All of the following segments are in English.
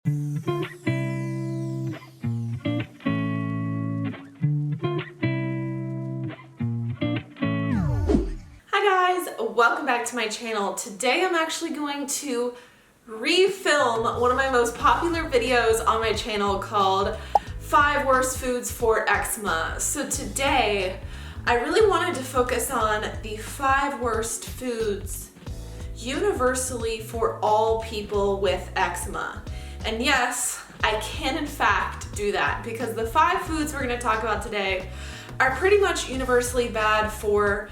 Welcome back to my channel. Today I'm actually going to refilm one of my most popular videos on my channel called 5 Worst Foods for Eczema. So today I really wanted to focus on the 5 worst foods universally for all people with eczema. And yes, I can in fact do that because the 5 foods we're going to talk about today are pretty much universally bad for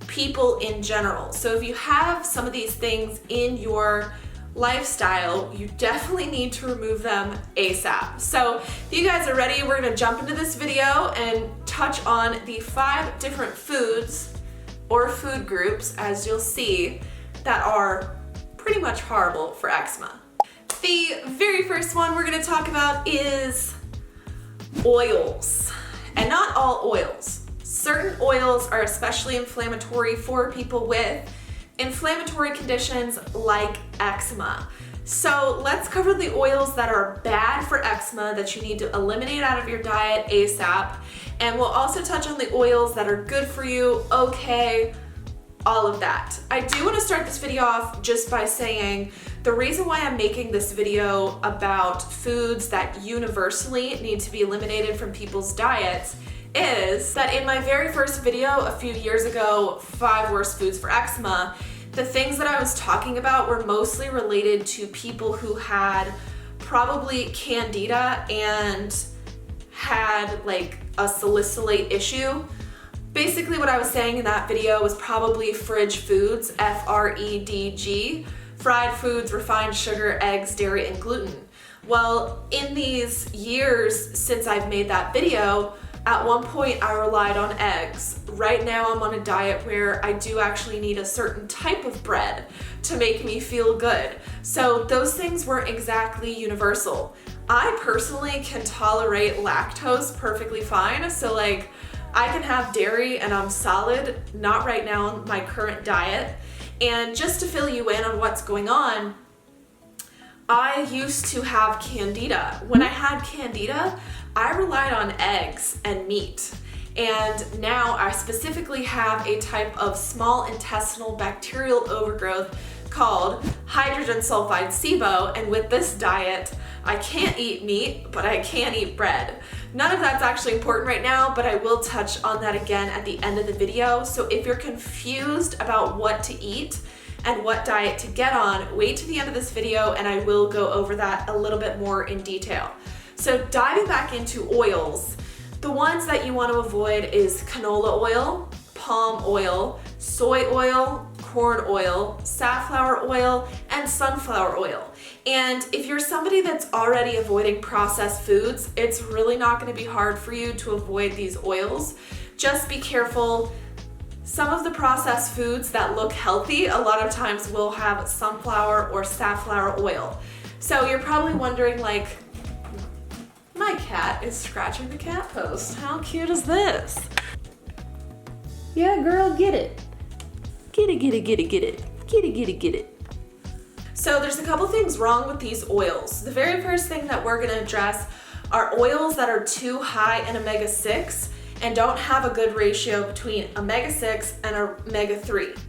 people in general. So if you have some of these things in your lifestyle, you definitely need to remove them ASAP. So if you guys are ready, we're gonna jump into this video and touch on the 5 different foods or food groups, as you'll see, that are pretty much horrible for eczema. The very first one we're gonna talk about is oils, and not all oils. Certain oils are especially inflammatory for people with inflammatory conditions like eczema. So let's cover the oils that are bad for eczema that you need to eliminate out of your diet ASAP. And we'll also touch on the oils that are good for you, okay, all of that. I do want to start this video off just by saying the reason why I'm making this video about foods that universally need to be eliminated from people's diets is that in my very first video a few years ago, 5 Worst Foods for Eczema, the things that I was talking about were mostly related to people who had probably candida and had like a salicylate issue. Basically what I was saying in that video was probably fridge foods, FREDG, fried foods, refined sugar, eggs, dairy, and gluten. Well, in these years since I've made that video, at one point I relied on eggs. Right now I'm on a diet where I do actually need a certain type of bread to make me feel good. So those things weren't exactly universal. I personally can tolerate lactose perfectly fine. So like I can have dairy and I'm solid, not right now on my current diet. And just to fill you in on what's going on, I used to have candida. When I had candida, I relied on eggs and meat. And now I specifically have a type of small intestinal bacterial overgrowth called hydrogen sulfide SIBO. And with this diet, I can't eat meat, but I can eat bread. None of that's actually important right now, but I will touch on that again at the end of the video. So if you're confused about what to eat and what diet to get on, wait to the end of this video and I will go over that a little bit more in detail. So diving back into oils, the ones that you want to avoid is canola oil, palm oil, soy oil, corn oil, safflower oil, and sunflower oil. And if you're somebody that's already avoiding processed foods, it's really not going to be hard for you to avoid these oils. Just be careful. Some of the processed foods that look healthy, a lot of times will have sunflower or safflower oil. So you're probably wondering like, my cat is scratching the cat post. How cute is this? Yeah, girl, get it. Get it, get it, get it, get it. Get it, get it, get it. So there's a couple things wrong with these oils. The very first thing that we're gonna address are oils that are too high in omega-6 and don't have a good ratio between omega-6 and omega-3.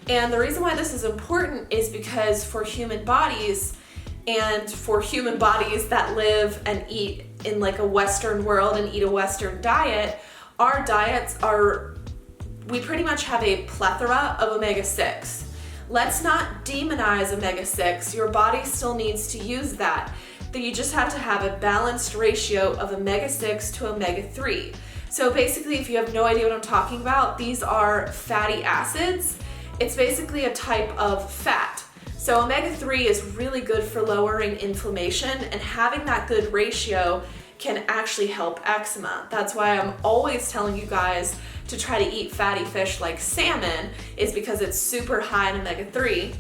And the reason why this is important is because for human bodies, and for human bodies that live and eat in like a Western world and eat a Western diet, our diets are, we pretty much have a plethora of omega-6. Let's not demonize omega-6. Your body still needs to use that. You just have to have a balanced ratio of omega-6 to omega-3. So basically, if you have no idea what I'm talking about, these are fatty acids. It's basically a type of fat. So omega-3 is really good for lowering inflammation, and having that good ratio can actually help eczema. That's why I'm always telling you guys to try to eat fatty fish like salmon, is because it's super high in omega-3.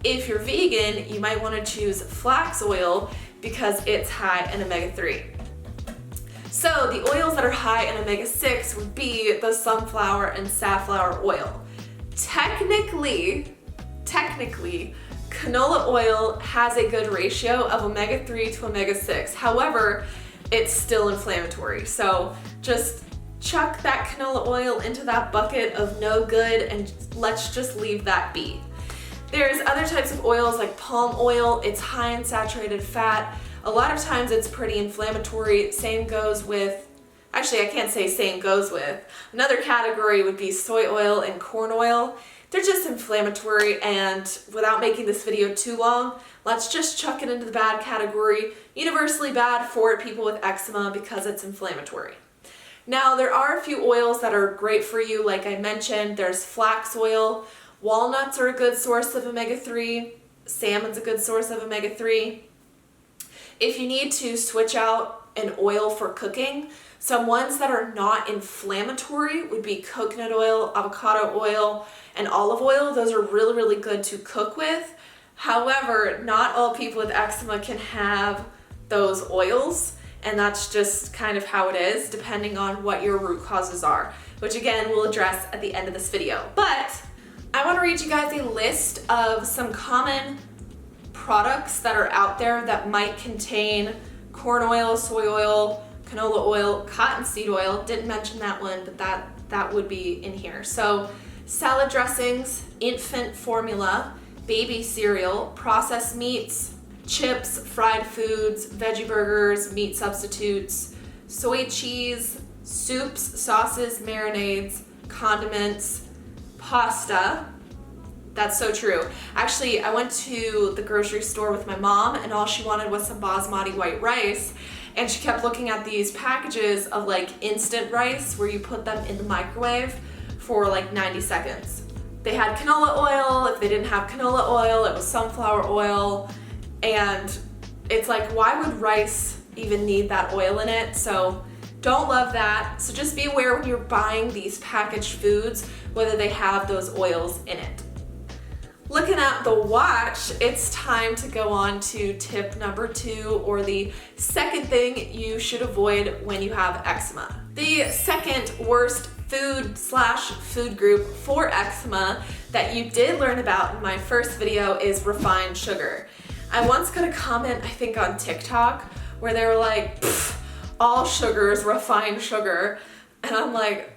If you're vegan, you might want to choose flax oil because it's high in omega-3. So the oils that are high in omega-6 would be the sunflower and safflower oil. Technically, canola oil has a good ratio of omega-3 to omega-6. However, it's still inflammatory. So just chuck that canola oil into that bucket of no good and let's just leave that be. There's other types of oils like palm oil. It's high in saturated fat. A lot of times it's pretty inflammatory. Same goes with, actually I can't say same goes with. Another category would be soy oil and corn oil. They're just inflammatory, and without making this video too long, let's just chuck it into the bad category. Universally bad for people with eczema because it's inflammatory. Now there are a few oils that are great for you. Like I mentioned, there's flax oil. Walnuts are a good source of omega-3. Salmon's a good source of omega-3. If you need to switch out an oil for cooking, some ones that are not inflammatory would be coconut oil, avocado oil, and olive oil. Those are really, really good to cook with. However, not all people with eczema can have those oils, and that's just kind of how it is, depending on what your root causes are, which again, we'll address at the end of this video. But I want to read you guys a list of some common products that are out there that might contain corn oil, soy oil, canola oil, cottonseed oil. Didn't mention that one, but that would be in here. So salad dressings, infant formula, baby cereal, processed meats, chips, fried foods, veggie burgers, meat substitutes, soy cheese, soups, sauces, marinades, condiments, pasta. That's so true. Actually, I went to the grocery store with my mom and all she wanted was some basmati white rice. And she kept looking at these packages of like instant rice where you put them in the microwave for like 90 seconds. They had canola oil. If they didn't have canola oil, it was sunflower oil. And it's like, why would rice even need that oil in it? So don't love that. So just be aware when you're buying these packaged foods, whether they have those oils in it. Looking at the watch, it's time to go on to tip number 2, or the second thing you should avoid when you have eczema. The second worst food group for eczema that you did learn about in my first video is refined sugar. I once got a comment, I think on TikTok, where they were like, all sugar is refined sugar. And I'm like,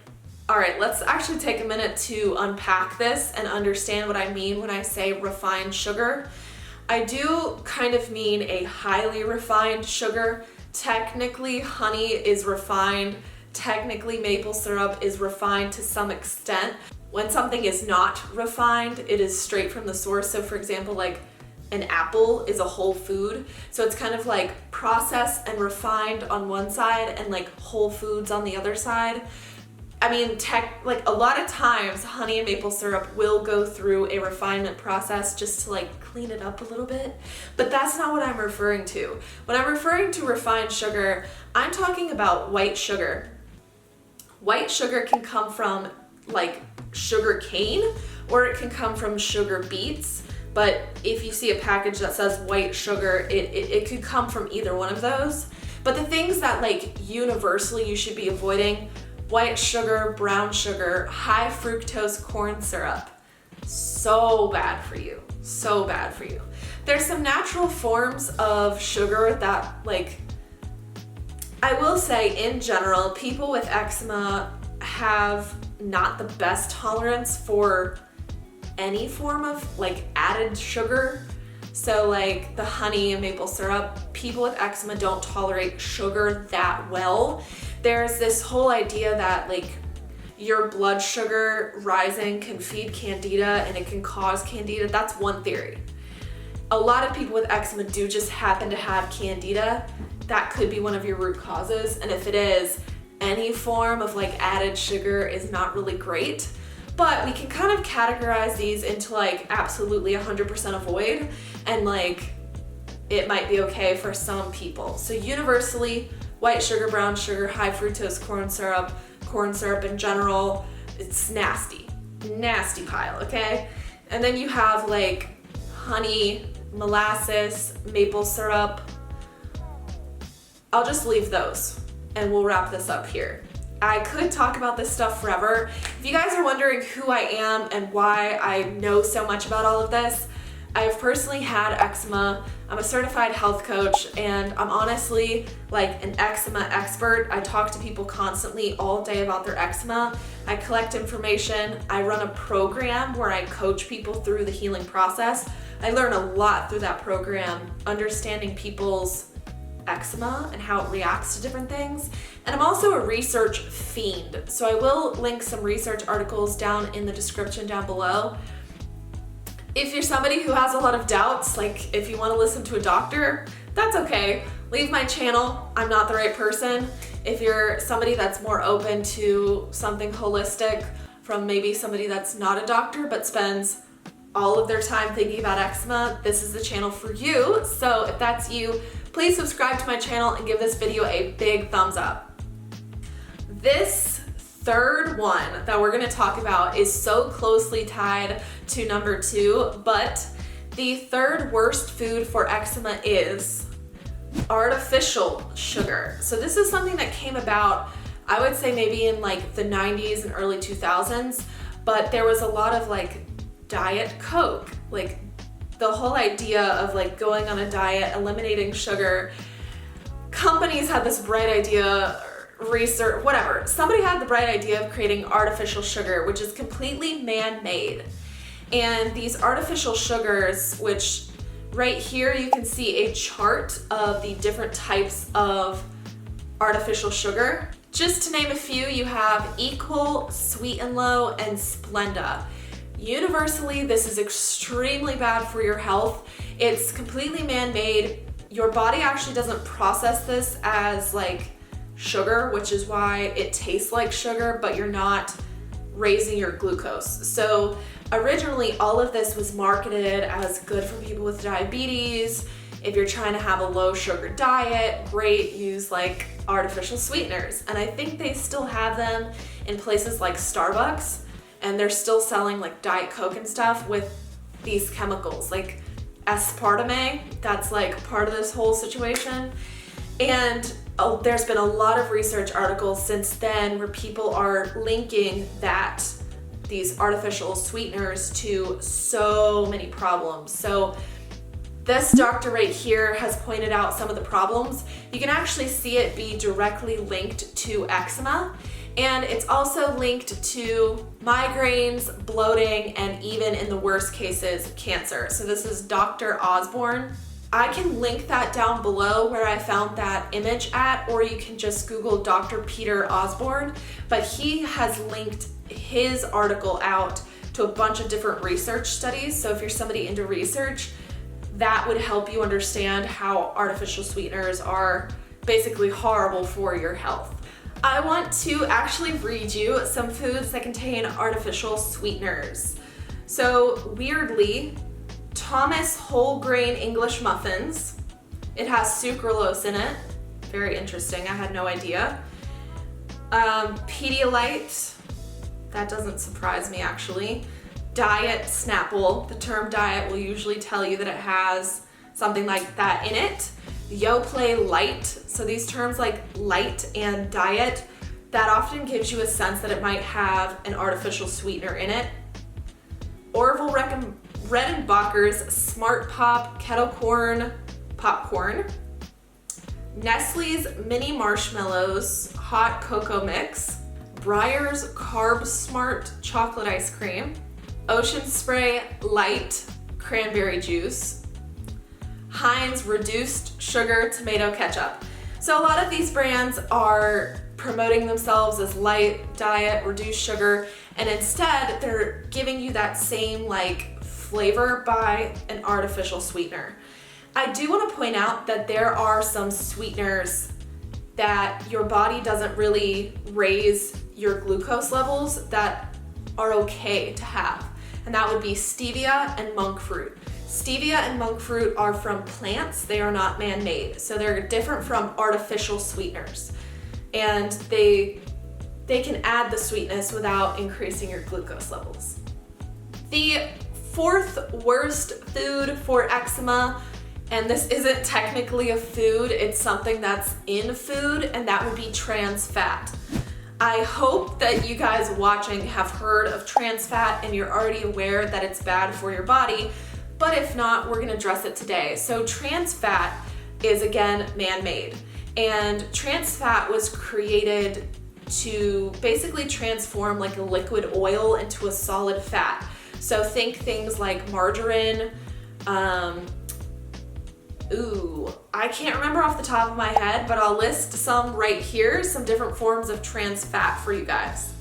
all right, let's actually take a minute to unpack this and understand what I mean when I say refined sugar. I do kind of mean a highly refined sugar. Technically, honey is refined. Technically, maple syrup is refined to some extent. When something is not refined, it is straight from the source. So for example, like an apple is a whole food. So it's kind of like processed and refined on one side and like whole foods on the other side. I mean, like a lot of times honey and maple syrup will go through a refinement process just to like clean it up a little bit, but that's not what I'm referring to. When I'm referring to refined sugar, I'm talking about white sugar. White sugar can come from like sugar cane, or it can come from sugar beets. But if you see a package that says white sugar, it could come from either one of those. But the things that like universally you should be avoiding: white sugar, brown sugar, high fructose corn syrup. So bad for you, so bad for you. There's some natural forms of sugar that, like, I will say in general, people with eczema have not the best tolerance for any form of like added sugar. So like the honey and maple syrup, people with eczema don't tolerate sugar that well. There's this whole idea that like your blood sugar rising can feed candida and it can cause candida. That's one theory. A lot of people with eczema do just happen to have candida. That could be one of your root causes. And if it is, any form of like added sugar is not really great. But we can kind of categorize these into like absolutely 100% avoid, and like it might be okay for some people. So universally, white sugar, brown sugar, high fructose corn syrup in general, it's nasty. Nasty pile, okay? And then you have like honey, molasses, maple syrup. I'll just leave those and we'll wrap this up here. I could talk about this stuff forever. If you guys are wondering who I am and why I know so much about all of this, I've personally had eczema. I'm a certified health coach, and I'm honestly like an eczema expert. I talk to people constantly all day about their eczema. I collect information. I run a program where I coach people through the healing process. I learn a lot through that program, understanding people's eczema and how it reacts to different things. And I'm also a research fiend. So I will link some research articles down in the description down below. If you're somebody who has a lot of doubts, like if you want to listen to a doctor, that's okay. Leave my channel. I'm not the right person. If you're somebody that's more open to something holistic from maybe somebody that's not a doctor but spends all of their time thinking about eczema, this is the channel for you. So if that's you, please subscribe to my channel and give this video a big thumbs up. This third one that we're gonna talk about is so closely tied to number 2, but the third worst food for eczema is artificial sugar. So this is something that came about, I would say maybe in like the 90s and early 2000s, but there was a lot of like Diet Coke, like the whole idea of like going on a diet, eliminating sugar. Companies had this bright idea, research, whatever. Somebody had the bright idea of creating artificial sugar, which is completely man-made. And these artificial sugars, which right here you can see a chart of the different types of artificial sugar. Just to name a few, you have Equal, Sweet and Low, and Splenda. Universally, this is extremely bad for your health. It's completely man-made. Your body actually doesn't process this as like sugar, which is why it tastes like sugar, but you're not raising your glucose. So originally all of this was marketed as good for people with diabetes. If you're trying to have a low sugar diet, great, use like artificial sweeteners. And I think they still have them in places like Starbucks, and they're still selling like Diet Coke and stuff with these chemicals like aspartame. That's like part of this whole situation. And there's been a lot of research articles since then where people are linking that these artificial sweeteners to so many problems. So this doctor right here has pointed out some of the problems. You can actually see it be directly linked to eczema, and it's also linked to migraines, bloating, and even in the worst cases, cancer. So this is Dr. Osborne. I can link that down below where I found that image at, or you can just Google Dr. Peter Osborne, but he has linked his article out to a bunch of different research studies. So if you're somebody into research, that would help you understand how artificial sweeteners are basically horrible for your health. I want to actually read you some foods that contain artificial sweeteners. So weirdly, Thomas whole grain English muffins. It has sucralose in it. Very interesting, I had no idea. Pedialyte, that doesn't surprise me actually. Diet Snapple, the term diet will usually tell you that it has something like that in it. Yoplait Light, so these terms like light and diet, that often gives you a sense that it might have an artificial sweetener in it. Orville Redenbacher's Smart Pop Kettle Corn Popcorn. Nestle's Mini Marshmallows Hot Cocoa Mix. Breyer's Carb Smart Chocolate Ice Cream. Ocean Spray Light Cranberry Juice. Heinz Reduced Sugar Tomato Ketchup. So a lot of these brands are promoting themselves as light, diet, reduced sugar, and instead they're giving you that same like flavor by an artificial sweetener. I do want to point out that there are some sweeteners that your body doesn't really raise your glucose levels that are okay to have, and that would be stevia and monk fruit. Stevia and monk fruit are from plants, they are not man-made, so they're different from artificial sweeteners, and they can add the sweetness without increasing your glucose levels. The fourth worst food for eczema, and this isn't technically a food, it's something that's in food, and that would be trans fat. I hope that you guys watching have heard of trans fat and you're already aware that it's bad for your body, but if not, we're gonna address it today. So trans fat is, again, man-made, and trans fat was created to basically transform like a liquid oil into a solid fat. So think things like margarine, I can't remember off the top of my head, but I'll list some right here, some different forms of trans fat for you guys.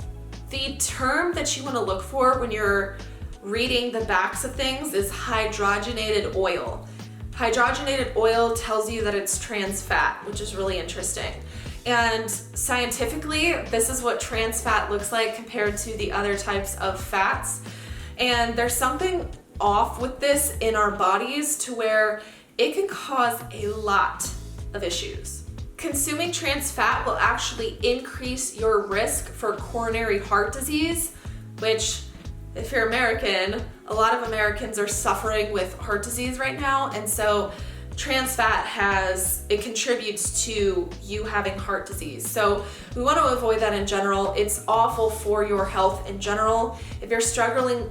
The term that you want to look for when you're reading the backs of things is hydrogenated oil. Hydrogenated oil tells you that it's trans fat, which is really interesting. And scientifically, this is what trans fat looks like compared to the other types of fats. And there's something off with this in our bodies to where it can cause a lot of issues. Consuming trans fat will actually increase your risk for coronary heart disease, which, if you're American, a lot of Americans are suffering with heart disease right now, and so trans fat contributes to you having heart disease. So we want to avoid that in general. It's awful for your health in general. If you're struggling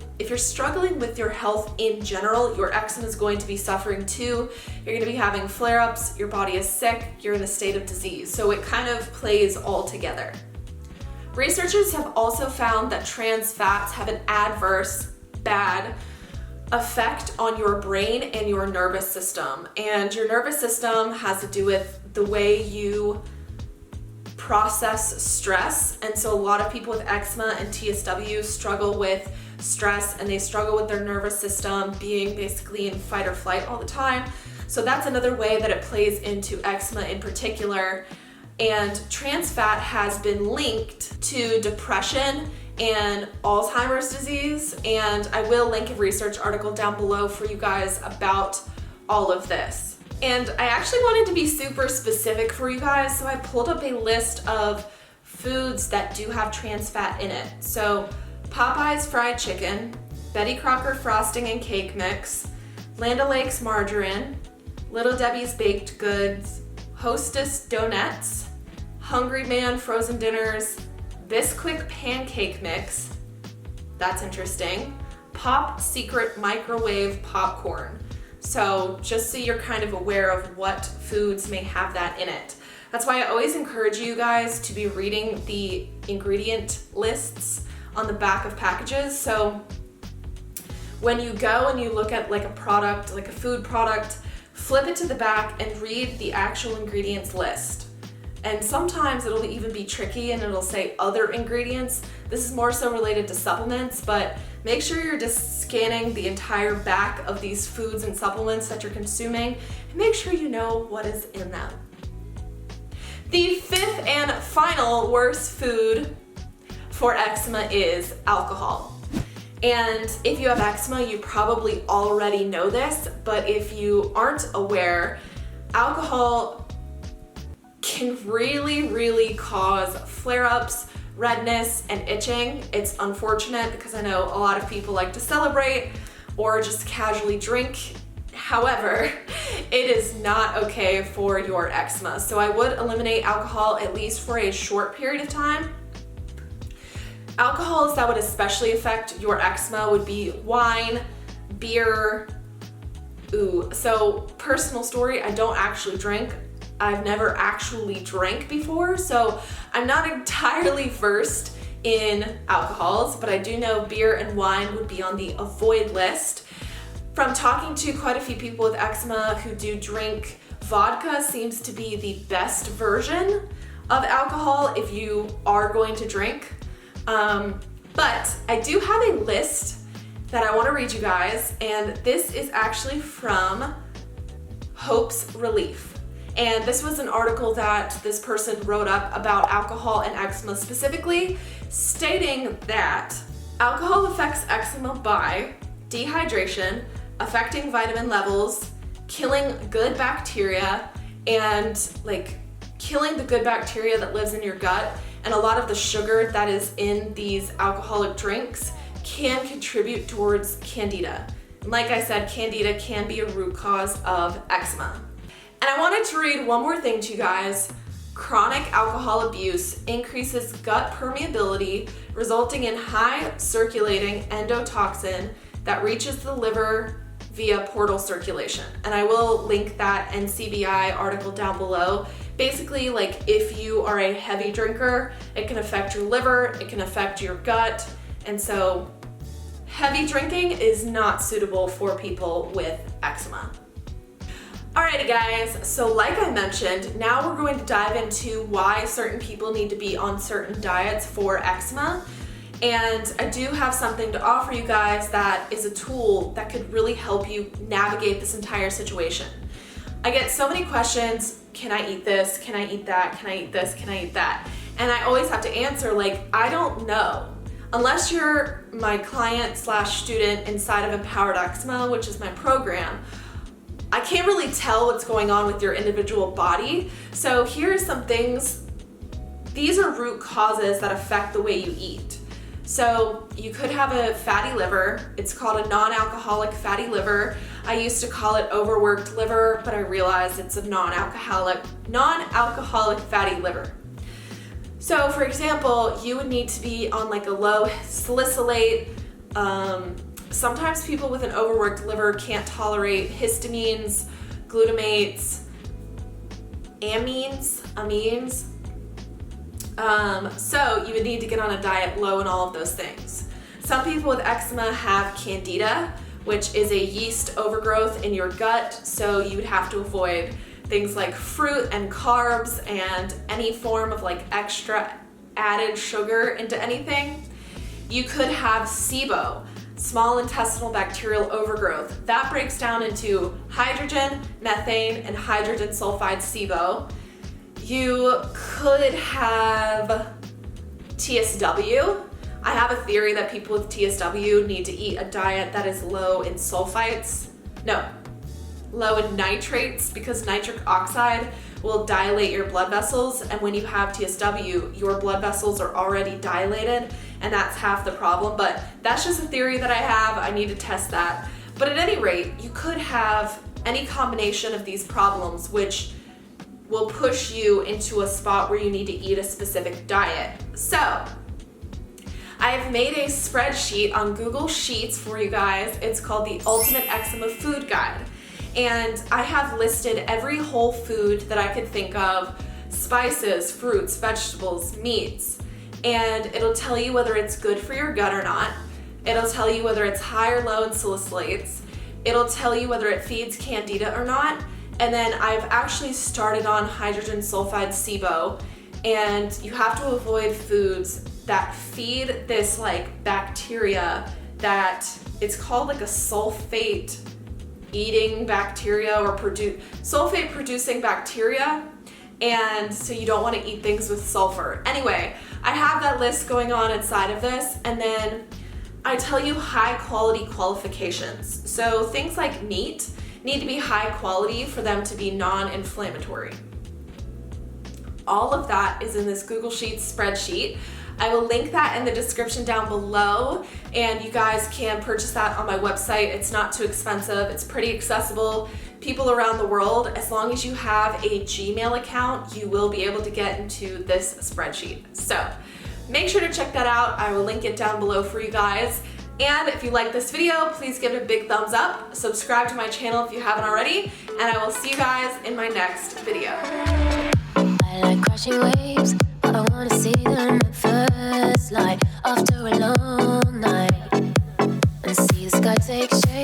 with your health in general, your eczema is going to be suffering too. You're going to be having flare-ups, your body is sick, you're in a state of disease. So it kind of plays all together. Researchers have also found that trans fats have an adverse, bad effect on your brain and your nervous system. And your nervous system has to do with the way you process stress. And so a lot of people with eczema and TSW struggle with stress, and they struggle with their nervous system being basically in fight or flight all the time. So that's another way that it plays into eczema in particular. And trans fat has been linked to depression and Alzheimer's disease, and I will link a research article down below for you guys about all of this. And I actually wanted to be super specific for you guys, so I pulled up a list of foods that do have trans fat in it. So Popeye's fried chicken, Betty Crocker frosting and cake mix, Land O'Lakes margarine, Little Debbie's baked goods, Hostess donuts, Hungry Man frozen dinners, Bisquick pancake mix, that's interesting, Pop Secret microwave popcorn. So just so you're kind of aware of what foods may have that in it. That's why I always encourage you guys to be reading the ingredient lists on the back of packages. So when you go and you look at like a product, like a food product, flip it to the back and read the actual ingredients list. And sometimes it'll even be tricky and it'll say other ingredients. This is more so related to supplements, but make sure you're just scanning the entire back of these foods and supplements that you're consuming and make sure you know what is in them. The fifth and final worst food for eczema is alcohol. And if you have eczema, you probably already know this, but if you aren't aware, alcohol can really cause flare-ups, redness, and itching. It's unfortunate because I know a lot of people like to celebrate or just casually drink. However, it is not okay for your eczema. So I would eliminate alcohol at least for a short period of time. Alcohols that would especially affect your eczema would be wine, beer. So personal story, I don't actually drink. I've never actually drank before, so I'm not entirely versed in alcohols, but I do know beer and wine would be on the avoid list. From talking to quite a few people with eczema who do drink, vodka seems to be the best version of alcohol if you are going to drink. But I do have a list that I want to read you guys, and this is actually from Hope's Relief. And this was an article that this person wrote up about alcohol and eczema specifically, stating that alcohol affects eczema by dehydration, affecting vitamin levels, killing good bacteria, and like killing the good bacteria that lives in your gut. And a lot of the sugar that is in these alcoholic drinks can contribute towards candida. And like I said, candida can be a root cause of eczema. And I wanted to read one more thing to you guys. Chronic alcohol abuse increases gut permeability, resulting in high circulating endotoxin that reaches the liver via portal circulation. And I will link that NCBI article down below. Basically, like if you are a heavy drinker, it can affect your liver, it can affect your gut, and so heavy drinking is not suitable for people with eczema. Alrighty guys, so like I mentioned, now we're going to dive into why certain people need to be on certain diets for eczema. And I do have something to offer you guys that is a tool that could really help you navigate this entire situation. I get so many questions, can I eat this? Can I eat that? Can I eat this? Can I eat that? And I always have to answer like, I don't know. Unless you're my client / student inside of Empowered Eczema, which is my program, I can't really tell what's going on with your individual body. So here's some things. These are root causes that affect the way you eat. So you could have a fatty liver. It's called a non-alcoholic fatty liver. I used to call it overworked liver, but I realized it's a non-alcoholic fatty liver. So for example, you would need to be on like a low salicylate. Sometimes people with an overworked liver can't tolerate histamines, glutamates, amines. So you would need to get on a diet low in all of those things. Some people with eczema have candida, which is a yeast overgrowth in your gut, so you would have to avoid things like fruit and carbs and any form of like extra added sugar into anything. You could have SIBO, small intestinal bacterial overgrowth. That breaks down into hydrogen, methane, and hydrogen sulfide SIBO. You could have TSW. I have a theory that people with TSW need to eat a diet that is low in low in nitrates, because nitric oxide will dilate your blood vessels, and when you have TSW, your blood vessels are already dilated, and that's half the problem. But that's just a theory that I have. I need to test that. But at any rate, you could have any combination of these problems, which will push you into a spot where you need to eat a specific diet. So I've made a spreadsheet on Google Sheets for you guys. It's called the Ultimate Eczema Food Guide. And I have listed every whole food that I could think of, spices, fruits, vegetables, meats, and it'll tell you whether it's good for your gut or not. It'll tell you whether it's high or low in salicylates. It'll tell you whether it feeds candida or not. And then I've actually started on hydrogen sulfide SIBO, and you have to avoid foods that feed this like bacteria that it's called like a sulfate eating bacteria or sulfate producing bacteria, and so you don't want to eat things with sulfur. Anyway, I have that list going on inside of this, and then I tell you high quality qualifications. So things like meat need to be high quality for them to be non-inflammatory. All of that is in this Google Sheets spreadsheet. I will link that in the description down below, and you guys can purchase that on my website. It's not too expensive. It's pretty accessible. People around the world, as long as you have a Gmail account, you will be able to get into this spreadsheet. So make sure to check that out. I will link it down below for you guys. And if you like this video, please give it a big thumbs up. Subscribe to my channel if you haven't already, and I will see you guys in my next video. I like crashing waves, but I wanna see them at first light after a long night and see the sky take shape.